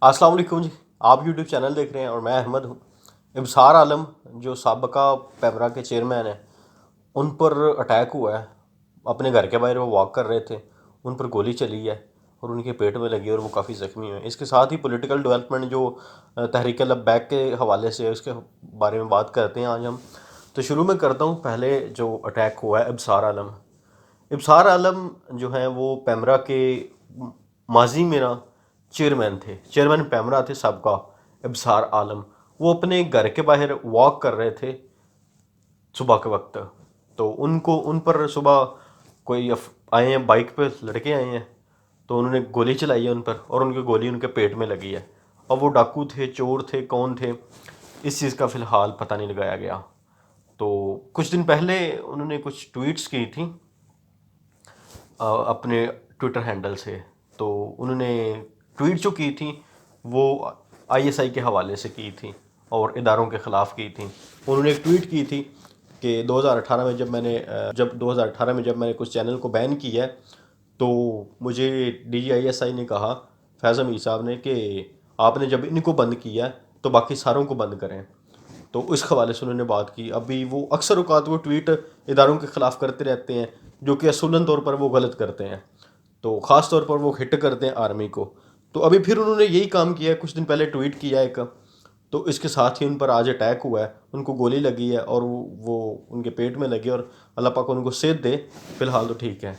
السلام علیکم جی. آپ یوٹیوب چینل دیکھ رہے ہیں اور میں احمد ہوں. ابصار عالم جو سابقہ پیمرا کے چیئرمین ہیں ان پر اٹیک ہوا ہے. اپنے گھر کے باہر وہ واک کر رہے تھے, ان پر گولی چلی ہے اور ان کے پیٹ میں لگی اور وہ کافی زخمی ہوئے. اس کے ساتھ ہی پولیٹیکل ڈیولپمنٹ جو تحریک لبیک کے حوالے سے اس کے بارے میں بات کرتے ہیں آج ہم. تو شروع میں کرتا ہوں پہلے جو اٹیک ہوا ہے ابصار عالم. ابصار عالم جو ہیں وہ پیمرا کے ماضی میں نا چیئرمین تھے, چیئرمین پیمرا تھے سابقہ ابصار عالم. وہ اپنے گھر کے باہر واک کر رہے تھے صبح کے وقت. تو ان پر صبح کوئی آئے ہیں بائک پہ لڑکے آئے ہیں, تو انہوں نے گولی چلائی ہے ان پر اور ان کی گولی ان کے پیٹ میں لگی ہے. اور وہ ڈاکو تھے, چور تھے, کون تھے, اس چیز کا فی الحال پتہ نہیں لگایا گیا. تو کچھ دن پہلے انہوں نے کچھ ٹویٹس کی تھیں اپنے ٹویٹر ہینڈل سے. تو انہوں نے ٹویٹ جو کی تھیں وہ آئی ایس آئی کے حوالے سے کی تھیں اور اداروں کے خلاف کی تھیں. انہوں نے ایک ٹویٹ کی تھی کہ 2018 میں جب میں نے کچھ چینل کو بین کیا ہے تو مجھے D G I S I نے کہا, فیض امیر صاحب نے, کہ آپ نے جب ان کو بند کیا تو باقی ساروں کو بند کریں. تو اس حوالے سے انہوں نے بات کی. ابھی وہ اکثر اوقات وہ ٹویٹ اداروں کے خلاف کرتے رہتے ہیں جو کہ اصولاً طور پر وہ غلط کرتے ہیں, تو خاص طور پر وہ ہٹ کرتے ہیں آرمی کو. تو ابھی پھر انہوں نے یہی کام کیا ہے, کچھ دن پہلے ٹویٹ کیا ایک, تو اس کے ساتھ ہی ان پر آج اٹیک ہوا ہے. ان کو گولی لگی ہے اور وہ ان کے پیٹ میں لگی, اور اللہ پاک ان کو صحت دے. فی الحال تو ٹھیک ہے.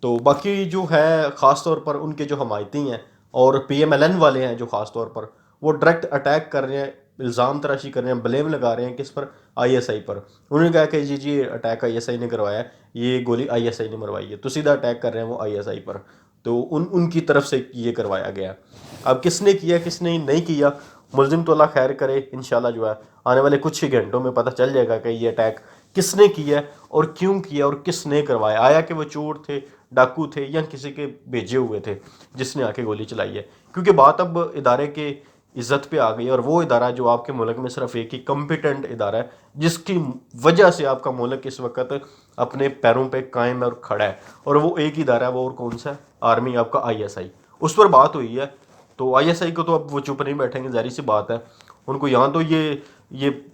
تو باقی جو ہے خاص طور پر ان کے جو حمایتی ہیں اور پی ایم ایل این والے ہیں جو خاص طور پر وہ ڈائریکٹ اٹیک کر رہے ہیں, الزام تراشی کر رہے ہیں, بلیم لگا رہے ہیں کس پر, آئی ایس آئی پر. انہوں نے کہا کہ جی اٹیک آئی ایس آئی نے کروایا ہے, یہ گولی آئی ایس آئی نے مروائی ہے, تو سیدھا اٹیک کر رہے ہیں وہ آئی ایس آئی پر. تو ان کی طرف سے یہ کروایا گیا. اب کس نے کیا کس نے نہیں کیا, ملزم تو اللہ خیر کرے. انشاءاللہ جو ہے آنے والے کچھ ہی گھنٹوں میں پتہ چل جائے گا کہ یہ اٹیک کس نے کیا اور کیوں کیا اور کس نے کروایا. آیا کہ وہ چور تھے, ڈاکو تھے, یا کسی کے بھیجے ہوئے تھے جس نے آ کے گولی چلائی ہے. کیونکہ بات اب ادارے کے عزت پہ آ گئی, اور وہ ادارہ جو آپ کے ملک میں صرف ایک ہی کمپیٹنٹ ادارہ ہے جس کی وجہ سے آپ کا ملک اس وقت اپنے پیروں پہ قائم اور کھڑا ہے, اور وہ ایک ہی ادارہ ہے, وہ اور کون سا ہے, آرمی آپ کا آئی ایس آئی. اس پر بات ہوئی ہے. تو آئی ایس آئی کو تو اب وہ چپ نہیں بیٹھیں گے, ظاہری سی بات ہے. ان کو یہاں تو یہ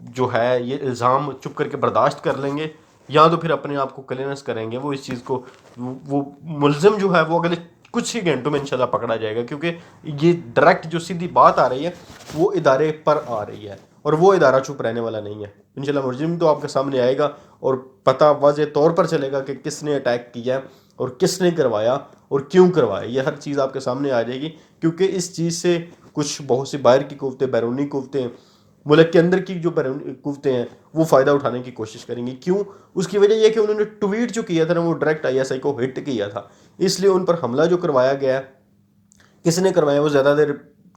جو ہے یہ الزام چپ کر کے برداشت کر لیں گے, یا تو پھر اپنے آپ کو کلینس کریں گے. وہ اس چیز کو وہ ملزم جو ہے وہ اگلے کچھ ہی گھنٹوں میں انشاءاللہ پکڑا جائے گا, کیونکہ یہ ڈائریکٹ جو سیدھی بات آ رہی ہے وہ ادارے پر آ رہی ہے, اور وہ ادارہ چپ رہنے والا نہیں ہے. انشاءاللہ ملزم تو آپ کے سامنے آئے گا اور پتہ واضح طور پر چلے گا کہ کس نے اٹیک کیا اور کس نے کروایا اور کیوں کروایا. یہ ہر چیز آپ کے سامنے آ جائے گی, کیونکہ اس چیز سے کچھ بہت سی باہر کی قوتیں, بیرونی قوتیں, ملک کے اندر کی جو بیرونی قوتیں ہیں وہ فائدہ اٹھانے کی کوشش کریں گی. کیوں؟ اس کی وجہ یہ کہ انہوں نے ٹویٹ جو کیا تھا نا وہ ڈائریکٹ آئی ایس آئی کو ہٹ کیا تھا, اس لیے ان پر حملہ جو کروایا گیا ہے کس نے کروایا وہ زیادہ دیر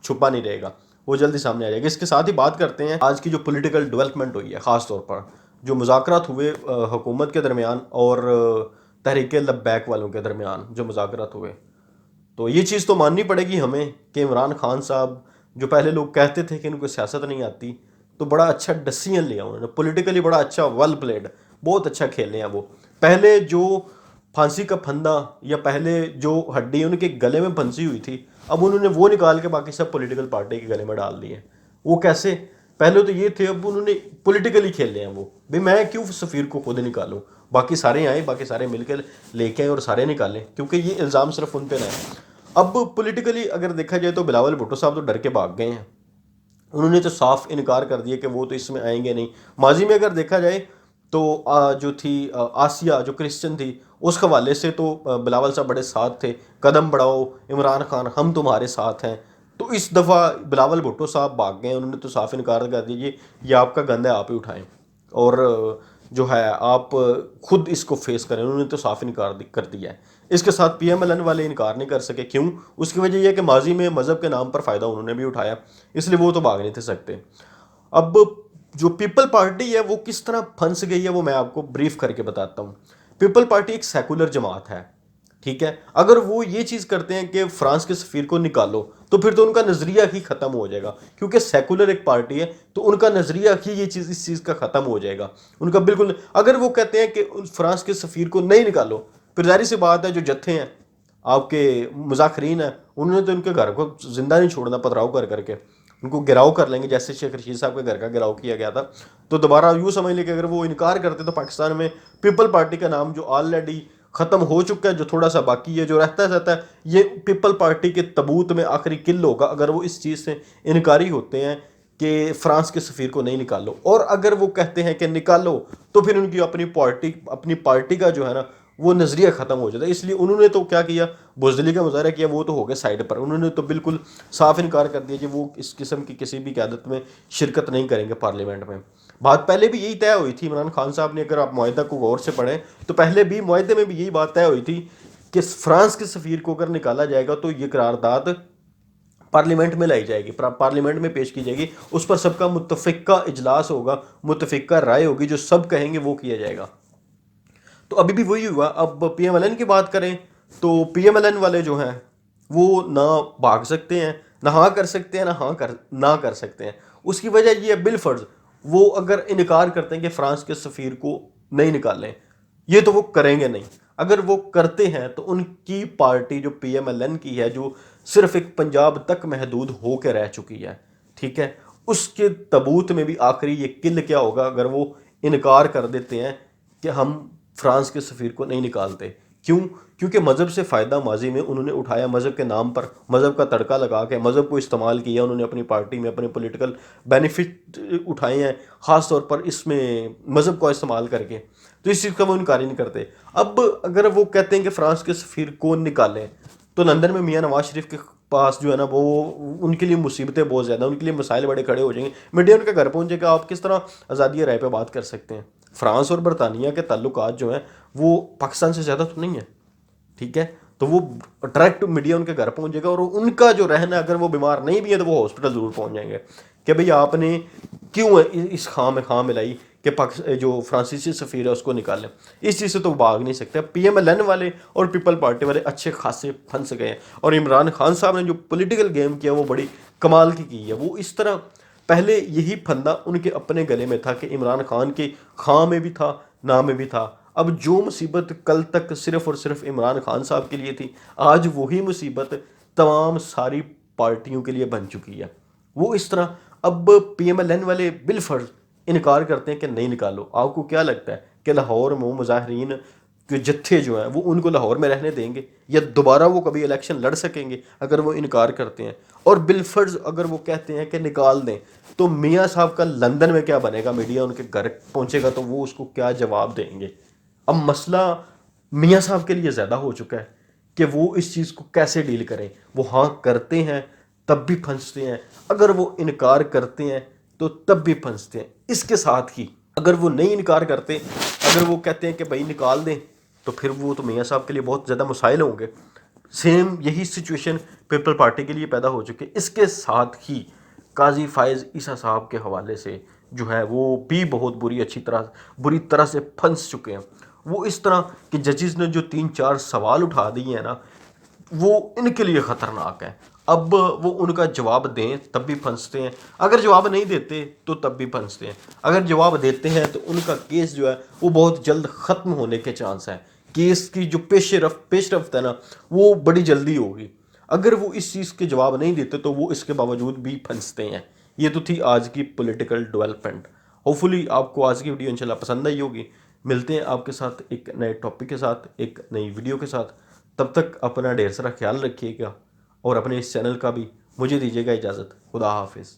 چھپا نہیں رہے گا, وہ جلدی سامنے آ جائے گا. اس کے ساتھ ہی بات کرتے ہیں آج کی جو پولیٹیکل ڈیولپمنٹ ہوئی ہے, خاص طور پر جو مذاکرات ہوئے حکومت کے درمیان اور تحریک لبیک والوں کے درمیان جو مذاکرات ہوئے. تو یہ چیز تو ماننی پڑے گی ہمیں کہ عمران خان صاحب, جو پہلے لوگ کہتے تھے کہ ان کو سیاست نہیں آتی, تو بڑا اچھا ڈسیزن لیا انہوں نے, پولیٹیکلی بڑا اچھا ویل پلیڈ, بہت اچھا کھیلے ہیں وہ. پہلے جو پھانسی کا پھندا یا پہلے جو ہڈی ان کے گلے میں پھنسی ہوئی تھی, اب انہوں نے وہ نکال کے باقی سب پولیٹیکل پارٹی کے گلے میں ڈال دی ہیں. وہ کیسے؟ پہلے تو یہ تھے, اب انہوں نے پولیٹیکلی کھیلے ہیں وہ. بھائی میں کیوں سفیر کو خود نکالوں, باقی سارے آئیں, باقی سارے مل کے لے کے آئیں اور سارے نکالیں, کیونکہ یہ الزام صرف ان پہ نہ ہے. اب پولیٹیکلی اگر دیکھا جائے تو بلاول بھٹو صاحب تو ڈر کے بھاگ گئے ہیں. انہوں نے تو صاف انکار کر دیا کہ وہ تو اس میں آئیں گے نہیں. ماضی میں اگر دیکھا جائے تو جو تھی آسیہ جو کرسچن تھی, اس حوالے سے تو بلاول صاحب بڑے ساتھ تھے, قدم بڑھاؤ عمران خان ہم تمہارے ساتھ ہیں. تو اس دفعہ بلاول بھٹو صاحب بھاگ گئے, انہوں نے تو صاف انکار کر دیا یہ آپ کا گند ہے, آپ ہی اٹھائیں اور جو ہے آپ خود اس کو فیس کریں. انہوں نے تو صاف انکار کر دیا ہے. اس کے ساتھ پی ایم ایل این والے انکار نہیں کر سکے. کیوں؟ اس کی وجہ یہ ہے کہ ماضی میں مذہب کے نام پر فائدہ انہوں نے بھی اٹھایا, اس لیے وہ تو بھاگ نہیں تھے سکتے. اب جو پیپل پارٹی ہے وہ کس طرح پھنس گئی ہے وہ میں آپ کو بریف کر کے بتاتا ہوں. پیپل پارٹی ایک سیکولر جماعت ہے, ٹھیک ہے. اگر وہ یہ چیز کرتے ہیں کہ فرانس کے سفیر کو نکالو تو پھر تو ان کا نظریہ ہی ختم ہو جائے گا, کیونکہ سیکولر ایک پارٹی ہے تو ان کا نظریہ ہی یہ چیز اس چیز کا ختم ہو جائے گا ان کا بالکل. اگر وہ کہتے ہیں کہ فرانس کے سفیر کو نہیں نکالو, پھر ظاہر سی بات ہے جو جتھے ہیں آپ کے مذاکرین ہیں انہوں نے تو ان کے گھر کو زندہ نہیں چھوڑنا پتھراؤ کر کے، ان کو گراؤ کر لیں گے، جیسے شیخ رشید صاحب کے گھر کا گراؤ کیا گیا تھا. تو دوبارہ یوں سمجھ لیں کہ اگر وہ انکار کرتے تو پاکستان میں پیپل پارٹی کا نام جو آلریڈی ختم ہو چکا ہے، جو تھوڑا سا باقی ہے، جو رہتا ہے، یہ پیپل پارٹی کے تابوت میں آخری کل ہوگا اگر وہ اس چیز سے انکاری ہوتے ہیں کہ فرانس کے سفیر کو نہیں نکالو. اور اگر وہ کہتے ہیں کہ نکالو تو پھر ان کی اپنی پارٹی کا جو ہے نا وہ نظریہ ختم ہو جاتا ہے. اس لیے انہوں نے تو کیا کیا، بزدلی کا مظاہرہ کیا، وہ تو ہو گیا سائڈ پر. انہوں نے تو بالکل صاف انکار کر دیا کہ وہ اس قسم کی کسی بھی قیادت میں شرکت نہیں کریں گے پارلیمنٹ میں. بات پہلے بھی یہی طے ہوئی تھی عمران خان صاحب نے، اگر آپ معاہدہ کو غور سے پڑھیں تو پہلے بھی معاہدے میں بھی یہی بات طے ہوئی تھی کہ فرانس کے سفیر کو اگر نکالا جائے گا تو یہ قرارداد پارلیمنٹ میں لائی جائے گی، پارلیمنٹ میں پیش کی جائے گی، اس پر سب کا متفقہ اجلاس ہوگا، متفقہ رائے ہوگی، جو سب کہیں گے وہ کیا جائے گا. تو ابھی بھی وہی ہوا. اب پی ایم ایل این کی بات کریں تو پی ایم ایل این والے جو ہیں وہ نہ بھاگ سکتے ہیں، نہ ہاں کر سکتے ہیں، نہ کر سکتے ہیں. اس کی وجہ یہ ہے بالفرض وہ اگر انکار کرتے ہیں کہ فرانس کے سفیر کو نہیں نکالیں، یہ تو وہ کریں گے نہیں. اگر وہ کرتے ہیں تو ان کی پارٹی جو پی ایم ایل این کی ہے، جو صرف ایک پنجاب تک محدود ہو کے رہ چکی ہے، ٹھیک ہے، اس کے تابوت میں بھی آخری یہ کل کیا ہوگا اگر وہ انکار کر دیتے ہیں کہ ہم فرانس کے سفیر کو نہیں نکالتے. کیوں؟ کیونکہ مذہب سے فائدہ ماضی میں انہوں نے اٹھایا، مذہب کے نام پر مذہب کا تڑکا لگا کے مذہب کو استعمال کیا انہوں نے اپنی پارٹی میں، اپنے پولیٹیکل بینیفٹ اٹھائے ہیں، خاص طور پر اس میں مذہب کو استعمال کر کے. تو اس چیز کا وہ انکار ہی نہیں کرتے. اب اگر وہ کہتے ہیں کہ فرانس کے سفیر کو نکالیں تو لندن میں میاں نواز شریف کے پاس جو ہے نا وہ ان کے لیے مصیبتیں بہت زیادہ، ان کے لیے مسائل بڑے کھڑے ہو جائیں گے. میڈیا ان کے گھر پہنچے گا، آپ کس طرح آزادی رائے پہ بات کر سکتے ہیں؟ فرانس اور برطانیہ کے تعلقات جو ہیں وہ پاکستان سے زیادہ تو نہیں ہیں، ٹھیک ہے. تو وہ ڈائریکٹ میڈیا ان کے گھر پہنچ جائے گا، اور ان کا جو رہنا، اگر وہ بیمار نہیں بھی ہے تو وہ ہاسپٹل ضرور پہنچ جائیں گے کہ بھئی آپ نے کیوں اس خواہ میں خواہ ملائی کہ جو فرانسیسی سفیر ہے اس کو نکالیں. اس چیز سے تو بھاگ نہیں سکتے. پی ایم ایل این والے اور پیپل پارٹی والے اچھے خاصے پھنس گئے ہیں. اور عمران خان صاحب نے جو پولیٹیکل گیم کیا وہ بڑی کمال کی ہے. وہ اس طرح پہلے یہی پھندا ان کے اپنے گلے میں تھا کہ عمران خان کے خواہ میں بھی تھا، نہ میں بھی تھا. اب جو مصیبت کل تک صرف اور صرف عمران خان صاحب کے لیے تھی، آج وہی مصیبت تمام ساری پارٹیوں کے لیے بن چکی ہے. وہ اس طرح اب پی ایم ایل این والے بالفرض انکار کرتے ہیں کہ نہیں نکالو. آپ کو کیا لگتا ہے کہ لاہور میں مظاہرین کے جتھے جو ہیں وہ ان کو لاہور میں رہنے دیں گے، یا دوبارہ وہ کبھی الیکشن لڑ سکیں گے اگر وہ انکار کرتے ہیں؟ اور بالفرض اگر وہ کہتے ہیں کہ نکال دیں تو میاں صاحب کا لندن میں کیا بنے گا؟ میڈیا ان کے گھر پہنچے گا تو وہ اس کو کیا جواب دیں گے؟ اب مسئلہ میاں صاحب کے لیے زیادہ ہو چکا ہے کہ وہ اس چیز کو کیسے ڈیل کریں. وہ ہاں کرتے ہیں تب بھی پھنستے ہیں، اگر وہ انکار کرتے ہیں تو تب بھی پھنستے ہیں. اس کے ساتھ ہی اگر وہ نہیں انکار کرتے، اگر وہ کہتے ہیں کہ بھائی نکال دیں، تو پھر وہ تو میاں صاحب کے لیے بہت زیادہ مسائل ہوں گے. سیم یہی سچویشن پیپل پارٹی کے لیے پیدا ہو چکی ہے. اس کے ساتھ ہی قاضی فائز عیسیٰ صاحب کے حوالے سے جو ہے وہ بھی بہت بری طرح سے پھنس چکے ہیں. وہ اس طرح کہ ججز نے جو 3-4 سوال اٹھا دیے ہیں نا وہ ان کے لیے خطرناک ہے. اب وہ ان کا جواب دیں تب بھی پھنستے ہیں، اگر جواب نہیں دیتے تو تب بھی پھنستے ہیں. اگر جواب دیتے ہیں تو ان کا کیس جو ہے وہ بہت جلد ختم ہونے کے چانس ہیں. کیس کی جو پیش رفت ہے نا وہ بڑی جلدی ہوگی. اگر وہ اس چیز کے جواب نہیں دیتے تو وہ اس کے باوجود بھی پھنستے ہیں. یہ تو تھی آج کی پولیٹیکل ڈیولپمنٹ. ہوپفلی آپ کو آج کی ویڈیو انشاءاللہ پسند آئی ہوگی. ملتے ہیں آپ کے ساتھ ایک نئے ٹاپک کے ساتھ، ایک نئی ویڈیو کے ساتھ. تب تک اپنا ڈھیر سارا خیال رکھیے گا اور اپنے اس چینل کا بھی مجھے دیجیے گا اجازت. خدا حافظ.